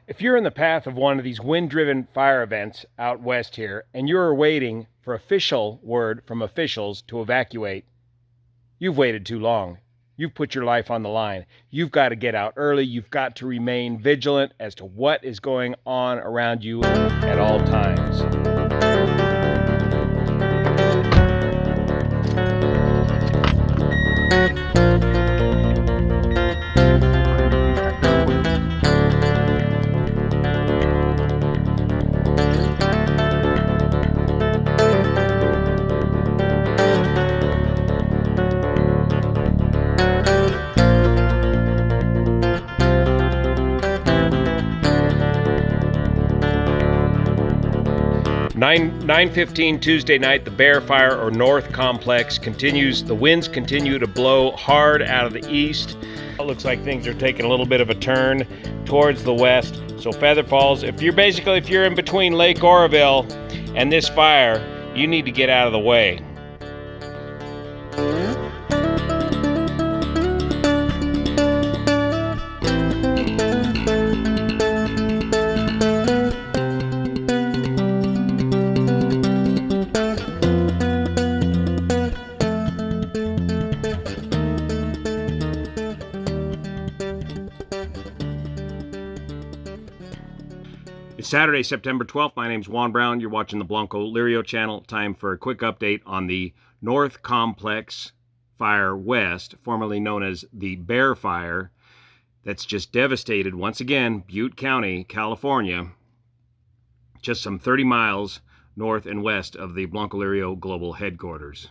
If you're in the path of one of these wind-driven fire events out west here, and you're waiting for official word from officials to evacuate, you've waited too long. You've put your life on the line. You've got to get out early. You've got to remain vigilant as to what is going on around you at all times. 9:15 Tuesday night, the Bear Fire or North Complex continues. The winds continue to blow hard out of the east. It looks like things are taking a little bit of a turn towards the west. So Feather Falls, if you're in between Lake Oroville and this fire, you need to get out of the way. It's Saturday, September 12th. My name's Juan Brown. You're watching the Blancolirio channel. Time for a quick update on the North Complex Fire West, formerly known as the Bear Fire, that's just devastated, once again, Butte County, California, just some 30 miles north and west of the Blancolirio Global Headquarters.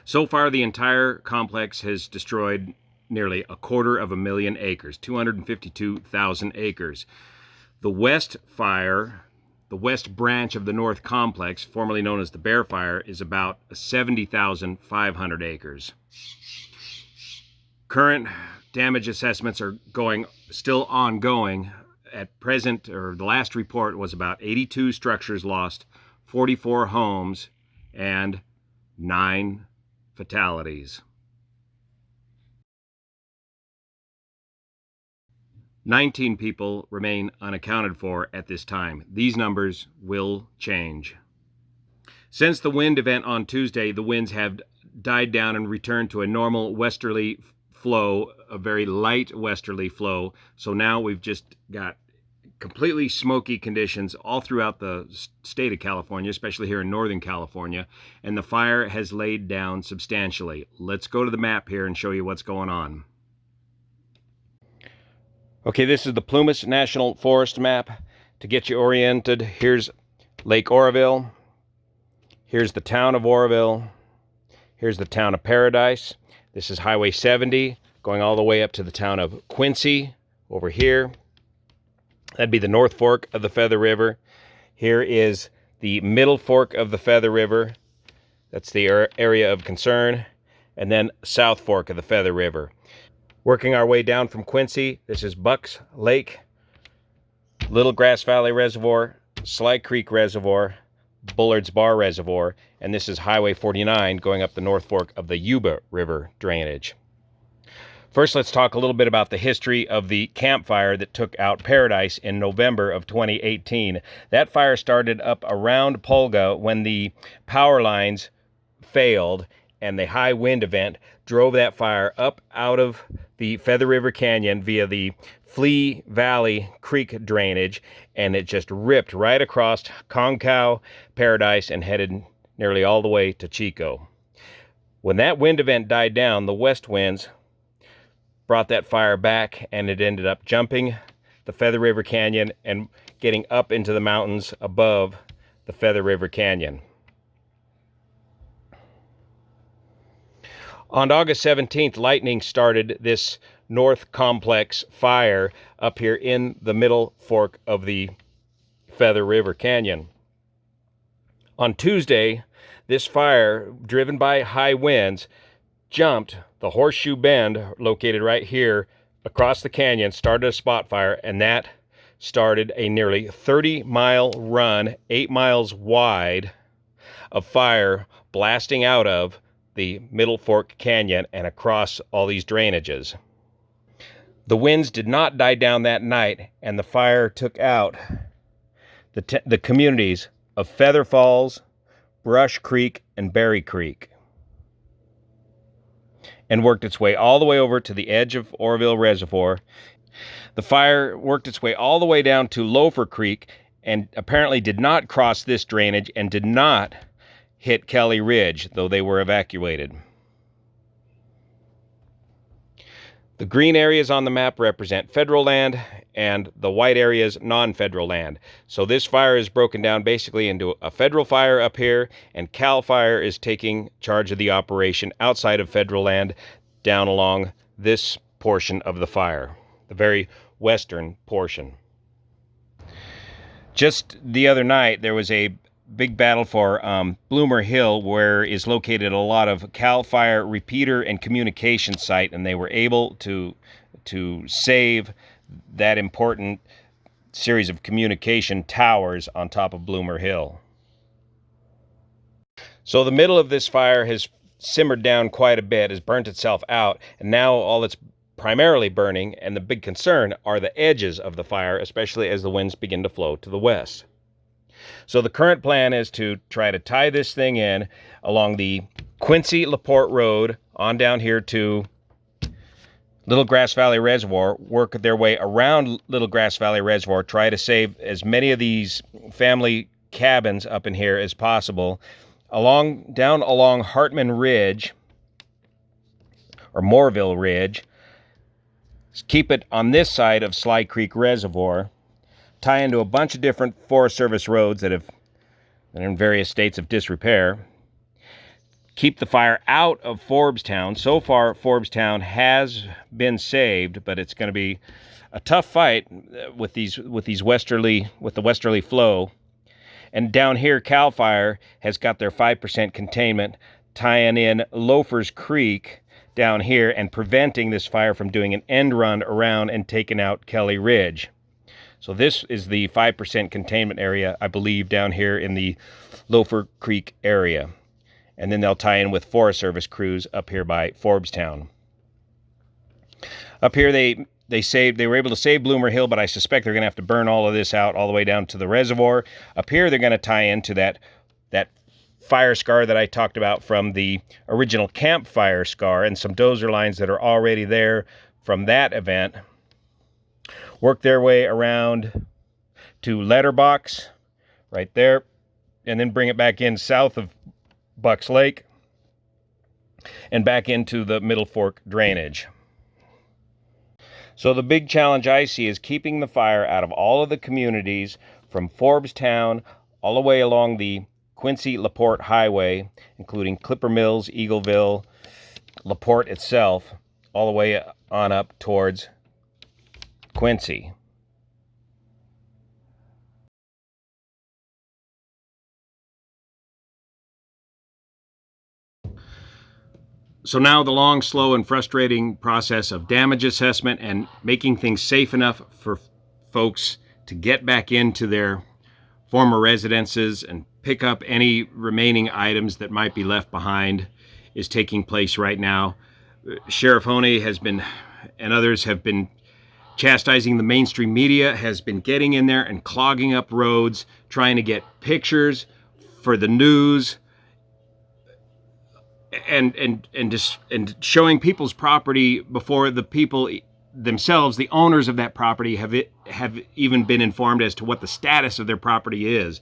So far, the entire complex has destroyed nearly 250,000 acres, 252,000 acres. The West Fire, the west branch of the North Complex, formerly known as the Bear Fire, is about 70,500 acres. Current damage assessments are still ongoing. At present, or the last report was about 82 structures lost, 44 homes, and 9 fatalities. 19 people remain unaccounted for at this time. These numbers will change. Since the wind event on Tuesday, the winds have died down and returned to a normal westerly flow, a very light westerly flow. So now we've just got completely smoky conditions all throughout the state of California, especially here in Northern California, and the fire has laid down substantially. Let's go to the map here and show you what's going on. Okay, this is the Plumas National Forest map. To get you oriented, here's Lake Oroville. Here's the town of Oroville. Here's the town of Paradise. This is Highway 70, going all the way up to the town of Quincy over here. That'd be the North Fork of the Feather River. Here is the Middle Fork of the Feather River. That's the area of concern. And then South Fork of the Feather River. Working our way down from Quincy, this is Bucks Lake, Little Grass Valley Reservoir, Sly Creek Reservoir, Bullard's Bar Reservoir, and this is Highway 49 going up the North Fork of the Yuba River drainage. First, let's talk a little bit about the history of the campfire that took out Paradise in November of 2018. That fire started up around Pulga when the power lines failed and the high wind event drove that fire up out of the Feather River Canyon via the Flea Valley Creek drainage, and it just ripped right across Concow, Paradise, and headed nearly all the way to Chico. When that wind event died down, the west winds brought that fire back, and it ended up jumping the Feather River Canyon and getting up into the mountains above the Feather River Canyon. On August 17th, lightning started this North Complex fire up here in the Middle Fork of the Feather River Canyon. On Tuesday, this fire, driven by high winds, jumped the Horseshoe Bend, located right here across the canyon, started a spot fire, and that started a nearly 30-mile run, 8 miles wide, of fire blasting out of the Middle Fork Canyon and across all these drainages. The winds did not die down that night, and the fire took out the communities of Feather Falls, Brush Creek, and Berry Creek, and worked its way all the way over to the edge of Oroville Reservoir. The fire worked its way all the way down to Loafer Creek and apparently did not cross this drainage and did not hit Kelly Ridge, though they were evacuated. The green areas on the map represent federal land and the white areas non-federal land. So this fire is broken down basically into a federal fire up here, and CAL FIRE is taking charge of the operation outside of federal land down along this portion of the fire, the very western portion. Just the other night, there was a big battle for Bloomer Hill, where is located a lot of CAL FIRE repeater and communication site, and they were able to save that important series of communication towers on top of Bloomer Hill. So the middle of this fire has simmered down quite a bit, has burnt itself out, and now all it's primarily burning, and the big concern, are the edges of the fire, especially as the winds begin to flow to the west. So the current plan is to try to tie this thing in along the Quincy-LaPorte Road on down here to Little Grass Valley Reservoir, work their way around Little Grass Valley Reservoir, try to save as many of these family cabins up in here as possible, down along Hartman Ridge, or Moorville Ridge, keep it on this side of Sly Creek Reservoir, tie into a bunch of different Forest Service roads that are in various states of disrepair, keep the fire out of Forbstown. So far, Forbstown has been saved, but it's going to be a tough fight with the westerly flow. And down here, CAL FIRE has got their 5% containment, tying in Loafers Creek down here and preventing this fire from doing an end run around and taking out Kelly Ridge. So this is the 5% containment area, I believe, down here in the Loafer Creek area. And then they'll tie in with Forest Service crews up here by Forbstown. Up here they were able to save Bloomer Hill, but I suspect they're going to have to burn all of this out all the way down to the reservoir. Up here they're going to tie into that fire scar that I talked about from the original campfire scar, and some dozer lines that are already there from that event. Work their way around to Letterbox, right there, and then bring it back in south of Bucks Lake and back into the Middle Fork drainage. So the big challenge I see is keeping the fire out of all of the communities from Forbstown all the way along the Quincy-LaPorte Highway, including Clipper Mills, Eagleville, LaPorte itself, all the way on up towards Quincy. So now the long, slow, and frustrating process of damage assessment and making things safe enough for folks to get back into their former residences and pick up any remaining items that might be left behind is taking place right now. Sheriff Honey has been, and others have been, chastising the mainstream media, has been getting in there and clogging up roads, trying to get pictures for the news, and showing people's property before the people themselves, the owners of that property, have even been informed as to what the status of their property is,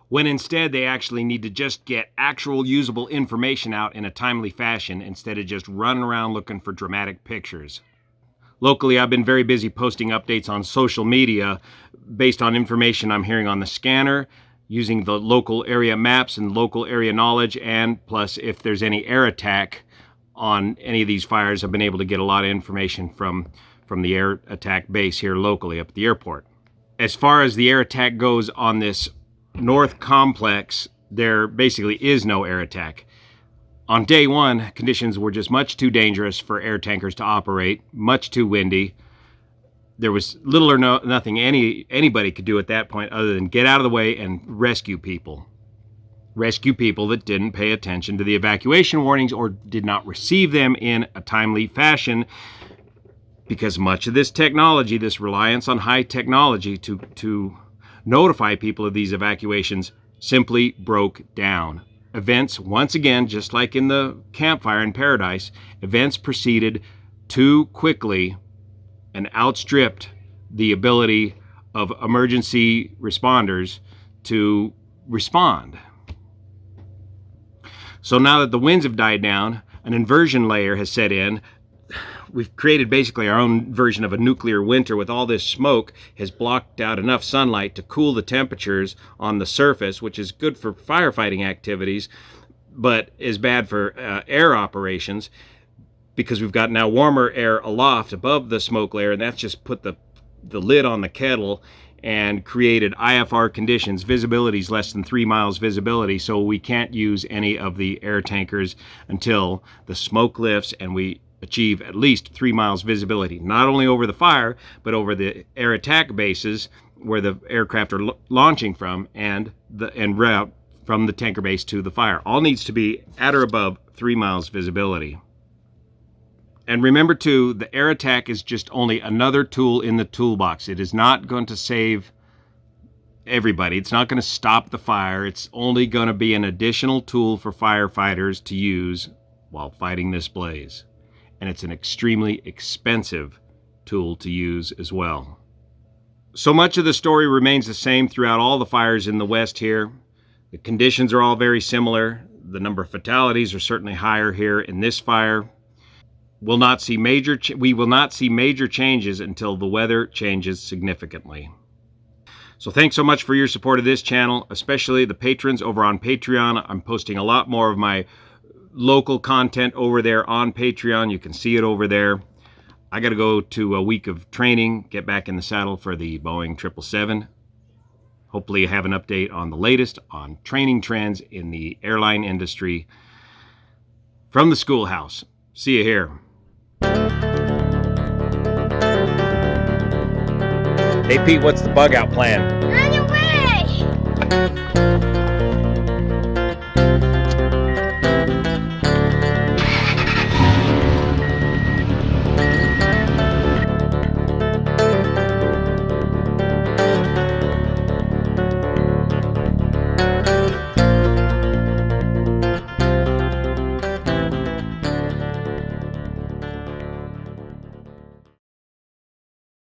when instead they actually need to just get actual usable information out in a timely fashion instead of just running around looking for dramatic pictures. Locally, I've been very busy posting updates on social media based on information I'm hearing on the scanner, using the local area maps and local area knowledge, and plus if there's any air attack on any of these fires, I've been able to get a lot of information from the air attack base here locally up at the airport. As far as the air attack goes on this north complex, there basically is no air attack. On day one, conditions were just much too dangerous for air tankers to operate, much too windy. There was little or nothing anybody could do at that point other than get out of the way and rescue people. Rescue people that didn't pay attention to the evacuation warnings or did not receive them in a timely fashion. because much of this technology, this reliance on high technology to notify people of these evacuations, simply broke down. Events, once again, just like in the campfire in Paradise, events proceeded too quickly and outstripped the ability of emergency responders to respond. So now that the winds have died down, an inversion layer has set in. We've created basically our own version of a nuclear winter with all this smoke has blocked out enough sunlight to cool the temperatures on the surface, which is good for firefighting activities, but is bad for air operations, because we've got now warmer air aloft above the smoke layer, and that's just put the lid on the kettle and created IFR conditions. Visibility is less than 3 miles visibility, so we can't use any of the air tankers until the smoke lifts and we achieve at least 3 miles visibility, not only over the fire, but over the air attack bases where the aircraft are launching from, and route from the tanker base to the fire. All needs to be at or above 3 miles visibility. And remember too, the air attack is just only another tool in the toolbox. It is not going to save everybody. It's not going to stop the fire. It's only going to be an additional tool for firefighters to use while fighting this blaze. And it's an extremely expensive tool to use as well. So much of the story remains the same throughout all the fires in the West here. The conditions are all very similar. The number of fatalities are certainly higher here in this fire. We will not see major changes until the weather changes significantly. So thanks so much for your support of this channel, especially the patrons over on Patreon. I'm posting a lot more of my local content over there on Patreon. You can see it over there. I got to go to a week of training, get back in the saddle for the Boeing 777. Hopefully I have an update on the latest on training trends in the airline industry from the schoolhouse. See you here. Hey Pete, what's the bug out plan? Run away!